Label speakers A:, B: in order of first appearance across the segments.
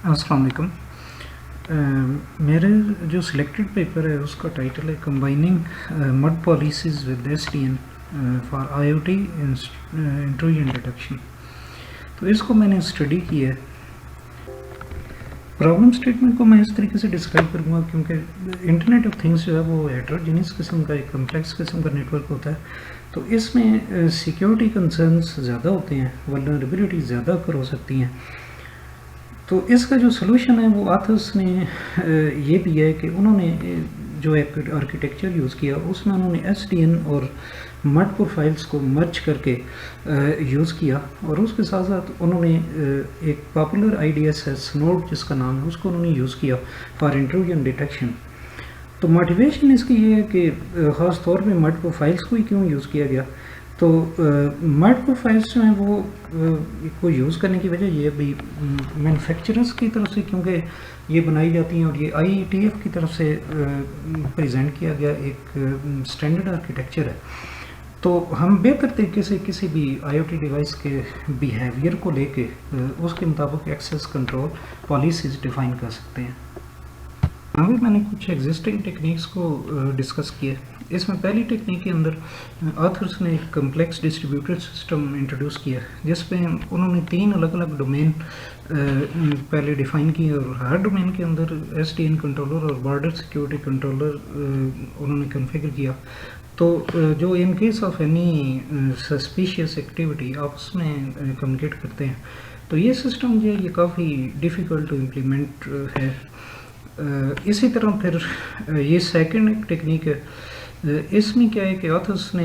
A: السلام علیکم. میرے جو سلیکٹڈ پیپر ہے اس کا ٹائٹل ہے combining MUD policies with S T N for I O T intrusion detection. تو اس کو میں نے اسٹڈی کیا ہے. پرابلم اسٹیٹمنٹ کو میں اس طریقے سے ڈسکرائب کروں گا کیونکہ انٹرنیٹ آف تھنگس جو ہے وہ ہیٹروجینس قسم کا ایک کمپلیکس قسم کا نیٹ ورک ہوتا ہے. تو اس میں سیکیورٹی کنسرنس زیادہ ہوتے ہیں, ولنریبلٹی زیادہ اکر ہو سکتی ہیں. تو اس کا جو سلوشن ہے وہ آتھرس نے یہ بھی ہے کہ انہوں نے جو ایک آرکیٹیکچر یوز کیا اس میں انہوں نے ایس ٹی این اور مڈ پروفائلس کو مرچ کر کے یوز کیا, اور اس کے ساتھ ساتھ انہوں نے ایک popular I D S S node جس کا نام ہے اس کو انہوں نے یوز کیا فار انٹروژن ڈیٹیکشن. تو موٹیویشن اس کی یہ ہے کہ خاص طور پہ مڈ پروفائلس کو ہی کیوں یوز کیا گیا. تو مڈ پروفائلس جو ہیں وہ کو یوز کرنے کی وجہ یہ بھی مینوفیکچررز کی طرف سے کیونکہ یہ بنائی جاتی ہیں اور یہ آئی ٹی ایف کی طرف سے پریزنٹ کیا گیا ایک اسٹینڈرڈ آرکیٹیکچر ہے. تو ہم بہتر طریقے سے کسی بھی آئی او ٹی ڈیوائس کے بیہیویئر کو لے کے اس کے مطابق ایکسیس کنٹرول پالیسیز ڈیفائن کر سکتے ہیں. ابھی میں نے کچھ ایگزسٹنگ ٹیکنیکس کو ڈسکس کیا. اس میں پہلی ٹیکنیک کے اندر آتھرس نے ایک کمپلیکس ڈسٹریبیوٹیڈ سسٹم انٹروڈیوس کیا جس پہ انہوں نے 3 الگ الگ ڈومین پہلے ڈیفائن کیے, اور ہر ڈومین کے اندر ایس ٹی این کنٹرولر اور بارڈر سیکیورٹی کنٹرولر انہوں نے کنفیگر کیا. تو جو in case of any suspicious activity آپس میں کمیونیکیٹ کرتے ہیں. تو یہ سسٹم جو ہے یہ کافی ڈیفیکلٹ ٹو امپلیمنٹ ہے. اسی طرح پھر یہ سیکنڈ ایک ٹیکنیک ہے. اس میں کیا ہے کہ آتھرس نے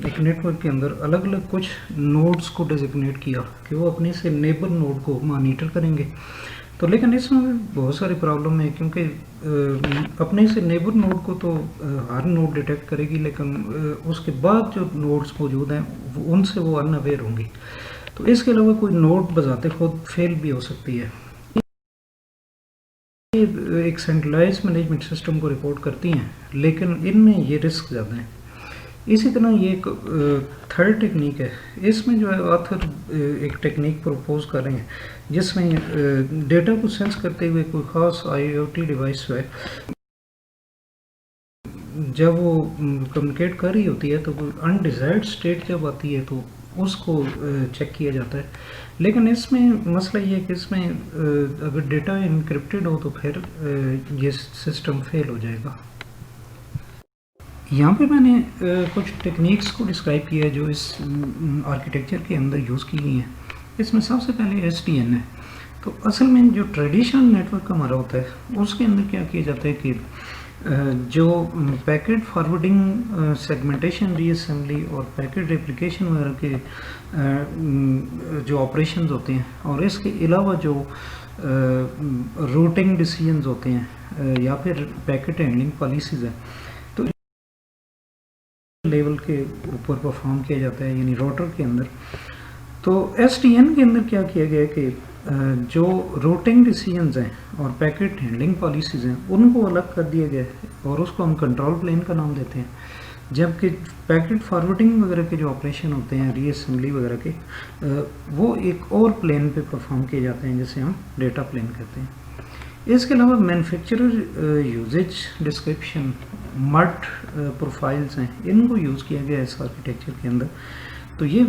A: ایک نیٹ ورک کے اندر الگ الگ کچھ نوڈز کو ڈیزگنیٹ کیا کہ وہ اپنے سے نیبر نوڈ کو مانیٹر کریں گے. تو لیکن اس میں بہت ساری پرابلم ہے کیونکہ اپنے سے نیبر نوڈ کو تو ہر نوڈ ڈیٹیکٹ کرے گی, لیکن اس کے بعد جو نوڈز موجود ہیں ان سے وہ ان اویئر ہوں گی. تو اس کے علاوہ کوئی نوڈ بذات خود فیل بھی ہو سکتی ہے. ایک سینٹرلائز مینجمنٹ سسٹم کو رپورٹ کرتی ہیں لیکن ان میں یہ رسک زیادہ ہیں. اسی طرح یہ ایک تھرڈ ٹیکنیک ہے. اس میں جو ہے آتھر ایک ٹیکنیک پروپوز کر رہے ہیں جس میں ڈیٹا کو سینس کرتے ہوئے کوئی خاص آئی او ٹی ڈیوائس ہے جب وہ کمیونیکیٹ کر رہی ہوتی ہے تو کوئی انڈیزائرڈ اسٹیٹ جب آتی ہے تو اس کو چیک کیا جاتا ہے. لیکن اس میں مسئلہ یہ ہے کہ اس میں اگر ڈیٹا انکرپٹڈ ہو تو پھر یہ سسٹم فیل ہو جائے گا. یہاں پہ میں نے کچھ ٹیکنیکس کو ڈسکرائب کیا ہے جو اس آرکیٹیکچر کے اندر یوز کی گئی ہیں. اس میں سب سے پہلے ایس ٹی این ہے. تو اصل میں جو ٹریڈیشنل نیٹ ورک ہمارا ہوتا ہے اس کے اندر کیا کیا جاتا ہے کہ جو پیکٹ فارورڈنگ سیگمنٹیشن ری اسمبلی اور پیکٹ ریپلیکیشن وغیرہ کے جو آپریشنز ہوتے ہیں, اور اس کے علاوہ جو روٹنگ ڈیسیجنز ہوتے ہیں یا پھر پیکٹ ہینڈلنگ پالیسیز ہیں, تو لیول کے اوپر پرفارم کیا جاتا ہے یعنی روٹر کے اندر. تو ایس ٹی این کے اندر کیا کیا گیا کہ جو روٹنگ ڈیسیجنز ہیں اور پیکٹ ہینڈلنگ پالیسیز ہیں ان کو الگ کر دیا گیا ہے اور اس کو ہم کنٹرول پلین کا نام دیتے ہیں, جبکہ پیکٹ فارورڈنگ وغیرہ کے جو آپریشن ہوتے ہیں ری اسمبلی وغیرہ کے وہ ایک اور پلین پہ پرفارم کیے جاتے ہیں جسے ہم ڈیٹا پلین کہتے ہیں. اس کے علاوہ manufacturer usage description mid profiles ہیں, ان کو یوز کیا گیا ہے اس آرکیٹیکچر کے اندر. تو یہ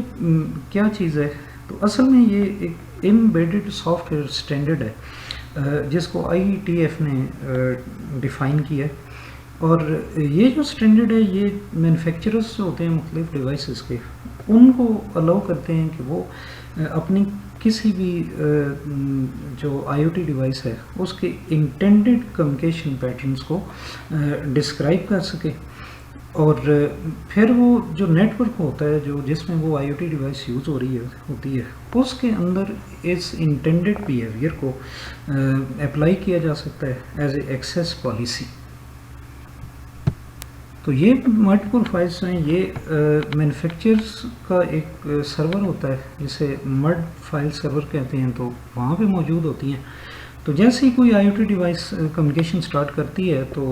A: کیا چیز ہے؟ تو اصل میں یہ ایک امبیڈڈ سافٹ ویئر اسٹینڈرڈ ہے جس کو آئی ٹی ایف نے ڈیفائن کیا ہے. اور یہ جو اسٹینڈرڈ ہے یہ مینوفیکچررز ہوتے ہیں مختلف ڈیوائسز کے, ان کو الاؤ کرتے ہیں کہ وہ اپنی کسی بھی جو آئی او ٹی ڈیوائس ہے اس کے انٹینڈڈ کمیونیکیشن پیٹرنز کو ڈسکرائب کر سکے, اور پھر وہ جو نیٹ ورک ہوتا ہے جو جس میں وہ آئی او ٹی ڈیوائس یوز ہو رہی ہوتی ہے اس کے اندر اس انٹینڈڈ بیہیویئر کو اپلائی کیا جا سکتا ہے ایز اے ایکسیس پالیسی. تو یہ مڈ پروفائلس ہیں, یہ مینوفیکچررز کا ایک سرور ہوتا ہے جسے مڈ فائل سرور کہتے ہیں, تو وہاں پہ موجود ہوتی ہیں. تو جیسے ہی کوئی I O T device communication start کرتی ہے تو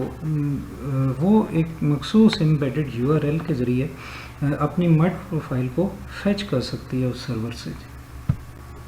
A: وہ ایک مخصوص امبیڈڈ یو آر ایل کے ذریعے اپنی مڈ پروفائل کو فیچ کر سکتی ہے اس سرور سے.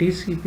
A: TCP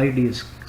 A: IDS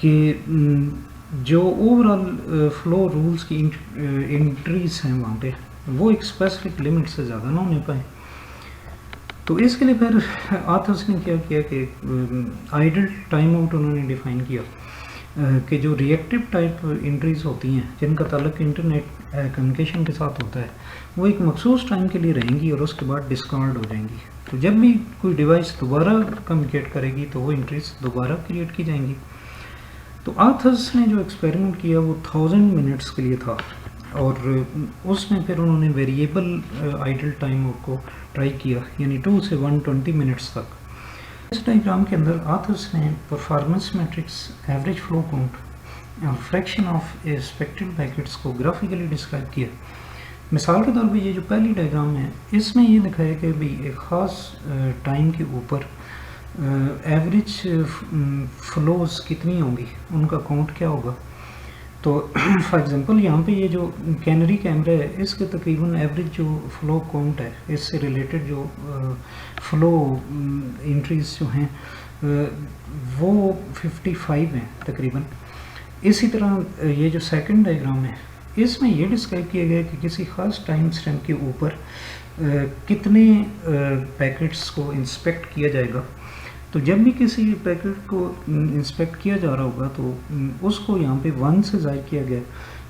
A: کہ جو اوور آل فلو رولز کی انٹریز ہیں وہاں پہ وہ ایک اسپیسیفک لمٹ سے زیادہ نہ ہونے پائیں. تو اس کے لیے پھر آتھرس نے کیا کیا کہ آئیڈل ٹائم آؤٹ انہوں نے ڈیفائن کیا کہ جو ری ایکٹیو ٹائپ انٹریز ہوتی ہیں جن کا تعلق انٹرنیٹ کمیونیکیشن کے ساتھ ہوتا ہے وہ ایک مخصوص ٹائم کے لیے رہیں گی اور اس کے بعد ڈسکارڈ ہو جائیں گی. تو جب بھی کوئی ڈیوائس دوبارہ کمیونیکیٹ کرے گی تو وہ انٹریز دوبارہ کریٹ کی جائیں گی. تو آتھرس نے جو ایکسپیریمنٹ کیا وہ 1000 منٹس کے لیے تھا اور اس میں پھر انہوں نے ویریبل آئیڈل ٹائم آؤٹ کو ٹرائی کیا یعنی 2 سے 120 منٹس تک. اس ڈائیگرام کے اندر آتھرس نے performance matrix average flu count اور فریکشن آف ایکسپیکٹڈ پیکٹس کو گرافیکلی ڈسکرائب کیا. مثال کے طور پہ یہ جو پہلی ڈائیگرام ہے اس میں یہ دکھایا کہ بھی ایک خاص ٹائم کے اوپر ایوریج فلوز کتنی ہوں گی ان کا کاؤنٹ کیا ہوگا. تو فار ایگزامپل یہاں پہ یہ جو کینری کیمرہ ہے اس کے تقریباً ایوریج جو فلو کاؤنٹ ہے اس سے ریلیٹڈ جو فلو انٹریز جو ہیں وہ 55 ہیں تقریباً. اسی طرح یہ جو سیکنڈ ڈائیگرام ہے اس میں یہ ڈسکرائب کیا گیا کہ کسی خاص ٹائم اسٹیمپ کے اوپر کتنے پیکٹس کو انسپیکٹ کیا جائے گا. تو جب بھی کسی پیکٹ کو انسپیکٹ کیا جا رہا ہوگا تو اس کو یہاں پہ 1 سے ظاہر کیا گیا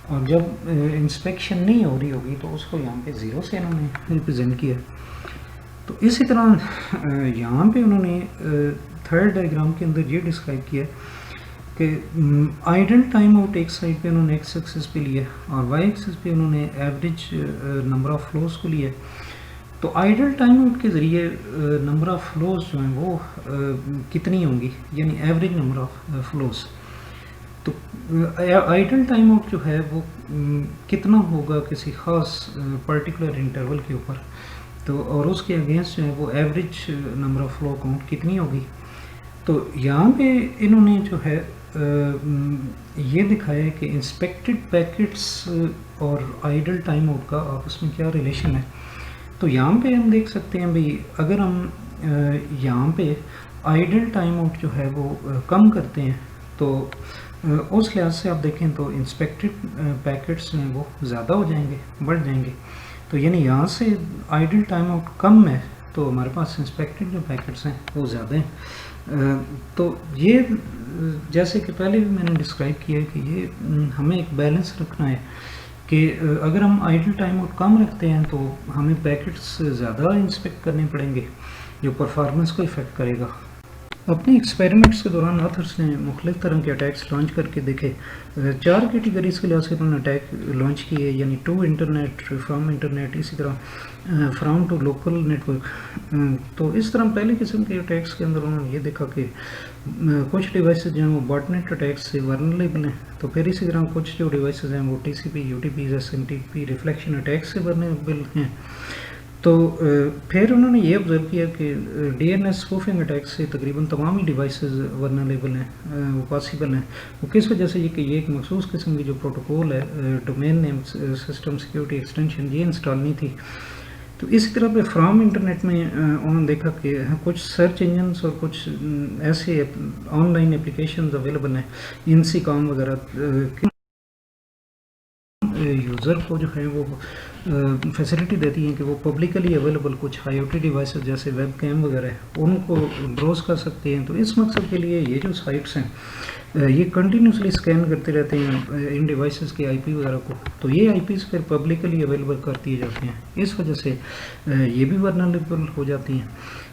A: اور جب انسپیکشن نہیں ہو رہی ہوگی تو اس کو یہاں پہ 0 سے انہوں نے ریپرزینٹ کیا. تو اسی طرح یہاں پہ انہوں نے تھرڈ ڈائیگرام کے اندر یہ ڈسکرائب کیا کہ آئیڈل ٹائم آؤٹ ایک سائڈ پہ انہوں نے ایکس ایکسس پہ لیا اور وائی ایکسس پہ انہوں نے ایوریج نمبر آف فلوز کو لیا. تو آئیڈل ٹائم آؤٹ کے ذریعے نمبر آف فلوز جو ہیں وہ کتنی ہوں گی یعنی ایوریج نمبر آف فلوز. تو آئیڈل ٹائم آؤٹ جو ہے وہ کتنا ہوگا کسی خاص پرٹیکولر انٹرول کے اوپر تو اور اس کے اگینسٹ جو ہے وہ average number of flow count کتنی ہوگی. تو یہاں پہ انہوں نے جو ہے یہ دکھایا ہے کہ انسپیکٹڈ پیکٹس اور آئیڈل ٹائم آؤٹ کا آپس میں کیا ریلیشن ہے. تو یہاں پہ ہم دیکھ سکتے ہیں بھئی اگر ہم یہاں پہ آئیڈل ٹائم آؤٹ جو ہے وہ کم کرتے ہیں تو اس لحاظ سے آپ دیکھیں تو انسپیکٹڈ پیکٹس جو ہیں وہ زیادہ ہو جائیں گے بڑھ جائیں گے. تو یعنی یہاں سے آئیڈل ٹائم آؤٹ کم ہے تو ہمارے پاس انسپیکٹڈ جو پیکٹس ہیں وہ زیادہ ہیں. تو یہ جیسے کہ پہلے بھی میں نے ڈسکرائب کیا ہے کہ یہ ہمیں ایک بیلنس رکھنا ہے کہ اگر ہم آئیڈل ٹائم آؤٹ کم رکھتے ہیں تو ہمیں پیکٹس زیادہ انسپیکٹ کرنے پڑیں گے جو پرفارمنس کو افیکٹ کرے گا. اپنے ایکسپیریمنٹس کے دوران آتھرس نے مختلف طرح کے اٹیکس لانچ کر کے دیکھے. 4 کیٹیگریز کے لحاظ سے انہوں نے اٹیک لانچ کیے یعنی ٹو انٹرنیٹ فرام انٹرنیٹ اسی طرح from to local network. تو اس طرح پہلی قسم کے اٹیکس کے اندر انہوں نے یہ دیکھا کہ کچھ ڈیوائسز جو ہیں وہ باٹ نیٹ اٹیکس سے ورنریبل ہیں. تو پھر اسی طرح کچھ جو ڈیوائسز ہیں وہ T C P U T Ps S M T P reflection attacks سے ورنریبل ہیں. تو پھر انہوں نے یہ آبزرو کیا کہ D N S spoofing attack سے تقریباً تمام ہی ڈیوائسز ورنریبل ہیں وہ پاسبل ہیں. وہ کس وجہ سے یہ کہ یہ ایک مخصوص قسم کی جو پروٹوکول ہے domain name system security extension یہ انسٹال نہیں تھی. تو اسی طرح پہ فرام انٹرنیٹ میں انہوں نے دیکھا کہ کچھ سرچ انجنس اور کچھ ایسے آن لائن اپلیکیشنز اویلیبل ہیں انسی کام وغیرہ یوزر کو جو ہے وہ فیسلٹی دیتی ہیں کہ وہ پبلکلی اویلیبل کچھ آئی او ٹی ڈیوائسز جیسے ویب کیم وغیرہ ہے ان کو بروز کر سکتے ہیں. تو اس مقصد کے لیے یہ جو سائٹس ہیں یہ کنٹینیوسلی اسکین کرتے رہتے ہیں ان ڈیوائسز کے آئی پی وغیرہ کو. تو یہ آئی پیز پھر پبلکلی اویلیبل کر دیے جاتے ہیں اس وجہ سے یہ بھی ورنریبل ہو جاتی ہیں.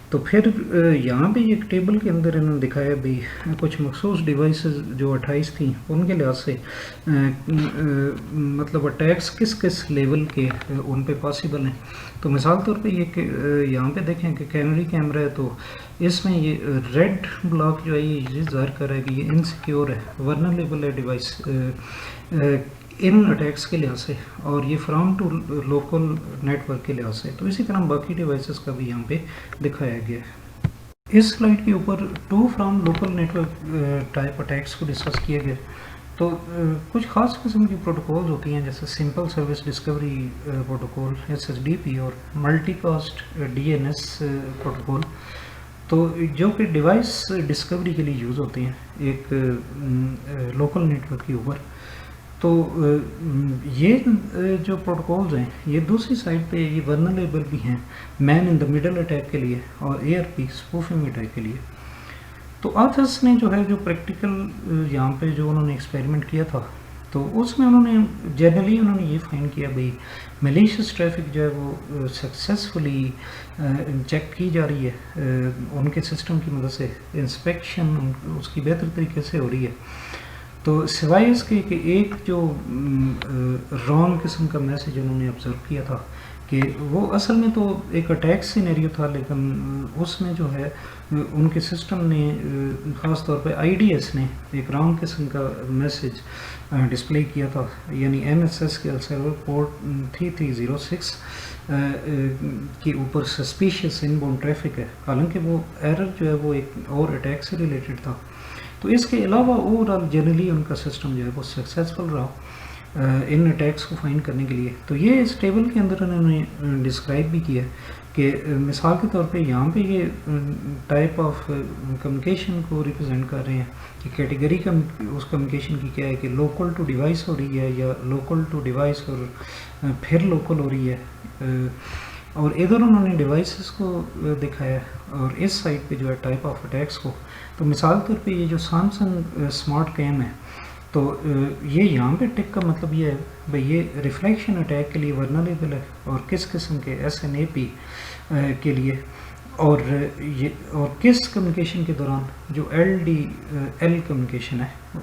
A: تو پھر یہاں پہ ایک ٹیبل کے اندر انہوں نے دکھایا بھی کچھ مخصوص ڈیوائسز جو 28 تھیں ان کے لحاظ سے مطلب اٹیکس کس کس لیول کے ان پہ پاسبل ہیں. تو مثال طور پہ یہ کہ یہاں پہ دیکھیں کہ کینری کیمرہ ہے تو اس میں یہ ریڈ بلاک جو ہے یہ ظاہر کر رہا ہے کہ یہ انسیکیور ہے ورنریبل ہے ڈیوائس ان اٹیکس کے لحاظ سے اور یہ from to local network کے لحاظ سے. تو اسی طرح باقی ڈیوائسز کا بھی یہاں پہ دکھایا گیا ہے. اس سلائڈ کے اوپر to from local network type attacks کو ڈسکس کیا گیا. تو کچھ خاص قسم کی پروٹوکولز ہوتی ہیں جیسے simple service discovery protocol S S D P اور multicast D N S protocol. تو جو کہ ڈیوائس ڈسکوری کے لیے یوز ہوتے ہیں ایک لوکل نیٹ ورک کے اوپر. تو یہ جو پروٹوکولز ہیں یہ دوسری سائڈ پہ یہ ورنریبل بھی ہیں مین ان دا مڈل اٹیک کے لیے اور اے آر پی اسپوفنگ اٹیک کے لیے. تو آتھرس نے جو ہے جو پریکٹیکل یہاں پہ جو انہوں نے ایکسپیریمنٹ کیا تھا تو اس میں انہوں نے جنرلی انہوں نے یہ فائنڈ کیا بھئی میلیشیس ٹریفک جو ہے وہ سکسیزفلی چیک کی جا رہی ہے ان کے سسٹم کی مدد سے, انسپیکشن اس کی بہتر طریقے سے ہو رہی ہے. تو سوائے اس کے کہ ایک جو رانگ قسم کا میسیج انہوں نے آبزرو کیا تھا کہ وہ اصل میں تو ایک اٹیک سینیریو تھا, لیکن اس میں جو ہے ان کے سسٹم نے خاص طور پہ آئی ڈی ایس نے ایک رانگ قسم کا میسیج ڈسپلے کیا تھا, یعنی این ایس ایس کے سرور پورٹ 3306 کے اوپر سسپیشیس ان باؤنڈ ٹریفک ہے, حالانکہ وہ ایرر جو ہے وہ ایک اور اٹیک سے ریلیٹڈ تھا. تو اس کے علاوہ اوور آل جنرلی ان کا سسٹم جو ہے وہ سکسیزفل رہا ان اٹیکس کو فائنڈ کرنے کے لیے. تو یہ اس ٹیبل کے اندر انہوں نے ڈسکرائب بھی کیا کہ مثال کے طور پہ یہاں پہ یہ ٹائپ آف کمیونیکیشن کو ریپرزینٹ کر رہے ہیں کہ کیٹیگری کا اس کمیونیکیشن کی کیا ہے کہ لوکل ٹو ڈیوائس ہو رہی ہے یا لوکل ٹو ڈیوائس اور پھر لوکل ہو رہی ہے, اور ادھر انہوں نے ڈیوائسز کو دکھایا اور اس سائڈ پہ جو ہے ٹائپ آف اٹیکس کو. تو مثال طور پہ یہ جو سیمسنگ اسمارٹ کیم ہے تو یہ یہاں پہ ٹک کا مطلب یہ ہے بھئی یہ ریفلیکشن اٹیک کے لیے ورنریبل ہے اور کس قسم کے ایس این اے پی کے لیے, اور کس کمیونیکیشن کے دوران جو ایل ڈی ایل کمیونیکیشن ہے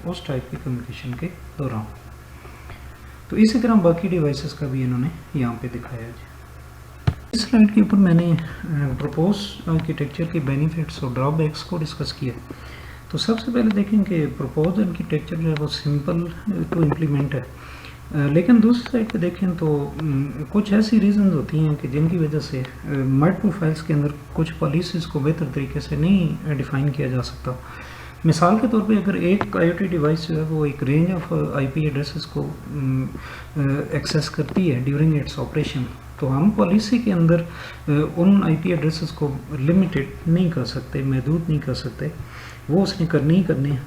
A: اس ٹائپ کی کمیونیکیشن کے دوران. تو اسی طرح باقی ڈیوائسز کا بھی انہوں نے یہاں پہ دکھایا. اس سلائڈ کے اوپر میں نے پروپوز آرکیٹیکچر کے بینیفٹس اور ڈرا بیکس کو ڈسکس کیا. تو سب سے پہلے دیکھیں کہ پروپوز آرکیٹیکچر جو ہے وہ سمپل ٹو امپلیمنٹ ہے, لیکن دوسری سائڈ پہ دیکھیں تو کچھ ایسی ریزنز ہوتی ہیں کہ جن کی وجہ سے ملٹیپل فائلس کے اندر کچھ پالیسیز کو بہتر طریقے سے نہیں ڈیفائن کیا جا سکتا. مثال کے طور پہ اگر ایک آئی او ٹی ڈیوائس جو ہے وہ ایک range of I P addresses کو ایکسیس کرتی ہے ڈیورنگ اٹس آپریشن, تو ہم پالیسی کے اندر ان آئی پی ایڈریسز کو لمیٹڈ نہیں کر سکتے, محدود نہیں کر سکتے, وہ اس نے کرنی ہی کرنی ہے.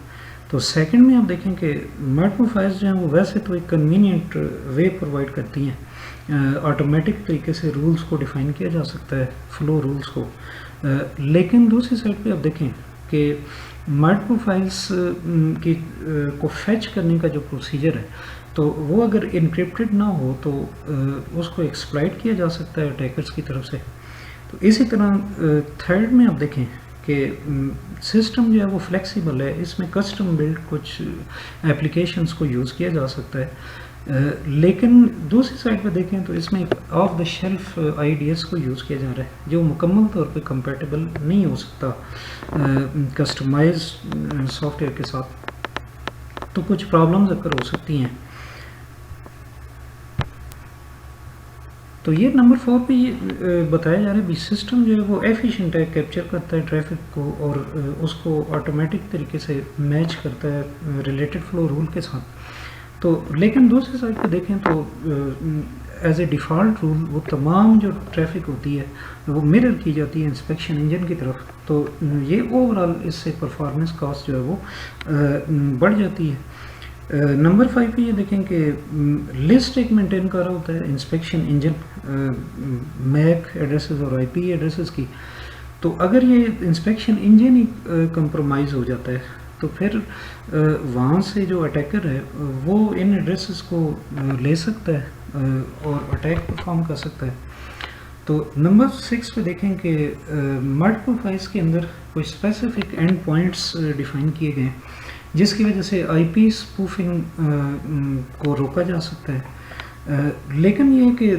A: تو سیکنڈ میں آپ دیکھیں کہ ملٹیپل فائلز جو ہیں وہ ویسے تو ایک کنوینئنٹ وے پرووائڈ کرتی ہیں, آٹومیٹک طریقے سے رولز کو ڈیفائن کیا جا سکتا ہے, فلو رولز کو, لیکن دوسری سائڈ پہ آپ دیکھیں کہ ملٹیپل فائلز کی کو فیچ کرنے کا جو پروسیجر ہے تو وہ اگر انکرپٹڈ نہ ہو تو اس کو ایکسپلائٹ کیا جا سکتا ہے اٹیکرز کی طرف سے. تو اسی طرح تھرڈ میں آپ دیکھیں کہ سسٹم جو ہے وہ فلیکسیبل ہے, اس میں کسٹم بلڈ کچھ اپلیکیشنز کو یوز کیا جا سکتا ہے, لیکن دوسری سائڈ پہ دیکھیں تو اس میں ایک of the shelf I D S کو یوز کیا جا رہا ہے جو مکمل طور پہ کمپیٹیبل نہیں ہو سکتا کسٹمائز سافٹ ویئر کے ساتھ. تو کچھ پرابلمز اگر ہو سکتی ہیں. تو یہ نمبر 4 پہ یہ بتایا جا رہا ہے بھی سسٹم جو ہے وہ ایفیشینٹ ہے, کیپچر کرتا ہے ٹریفک کو اور اس کو آٹومیٹک طریقے سے میچ کرتا ہے ریلیٹڈ فلو رول کے ساتھ. تو لیکن دوسری سائڈ پہ دیکھیں تو ایز اے ڈیفالٹ رول وہ تمام جو ٹریفک ہوتی ہے وہ مرر کی جاتی ہے انسپیکشن انجن کی طرف, تو یہ اوور آل اس سے پرفارمنس کاسٹ جو ہے وہ بڑھ جاتی ہے. نمبر 5 پہ یہ دیکھیں کہ لسٹ ایک مینٹین کر رہا ہوتا ہے انسپیکشن انجن میک ایڈریسز اور آئی پی ایڈریسز کی, تو اگر یہ انسپیکشن انجن ہی کمپرومائز ہو جاتا ہے تو پھر وہاں سے جو اٹیکر ہے وہ ان ایڈریسز کو لے سکتا ہے اور اٹیک پرفارم کر سکتا ہے. تو نمبر 6 پہ دیکھیں کہ ملٹیپل فائلس کے اندر کوئی اسپیسیفک اینڈ پوائنٹس ڈیفائن کیے گئے ہیں جس کی وجہ سے آئی پی اسپوفنگ کو روکا جا سکتا ہے. لیکن یہ کہ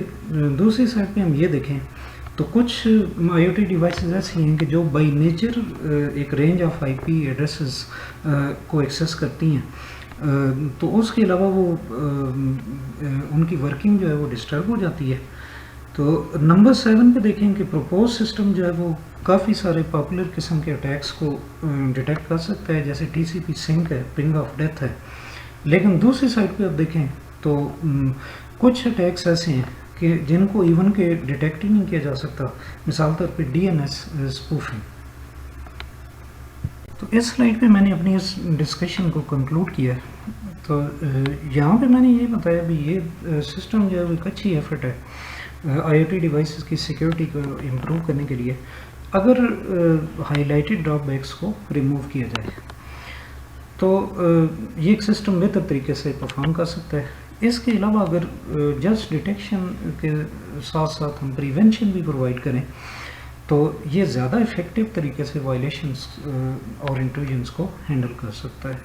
A: دوسری سائڈ پہ ہم یہ دیکھیں تو کچھ آئی او ٹی ڈیوائسز ایسی ہیں کہ جو بائی نیچر ایک range of I P addresses کو ایکسیس کرتی ہیں, تو اس کے علاوہ وہ ان کی ورکنگ جو ہے وہ ڈسٹرب ہو جاتی ہے. تو نمبر 7 پہ دیکھیں کہ پروپوز سسٹم جو ہے وہ کافی سارے پاپولر قسم کے اٹیکس کو ڈیٹیکٹ کر سکتا ہے, جیسے ٹی سی پی سنک ہے, پنگ آف ڈیتھ ہے. لیکن دوسری سائڈ پہ آپ دیکھیں تو کچھ اٹیکس ایسے ہیں کہ جن کو ایون کہ ڈیٹیکٹ ہی نہیں کیا جا سکتا, مثال طور پہ ڈی این ایس اسپوفنگ. تو اس سلائڈ پہ میں نے اپنی اس ڈسکشن کو کنکلوڈ کیا ہے. تو یہاں پہ میں نے یہ بتایا بھی یہ سسٹم جو ہے وہ ایک اچھی ایفرٹ ہے آئی او ٹی ڈیوائسز کی سیکیورٹی کو امپروو کرنے کے لیے اگر ہائی لائٹڈ ڈراپ بیکس کو ریموو کیا جائے تو یہ ایک سسٹم بہتر طریقے سے پرفارم کر سکتا ہے. اس کے علاوہ اگر جسٹ ڈیٹیکشن کے ساتھ ساتھ ہم پریونشن بھی پرووائڈ کریں تو یہ زیادہ افیکٹو طریقے سے وائلیشنس اور انٹروژنس کو ہینڈل کر سکتا ہے.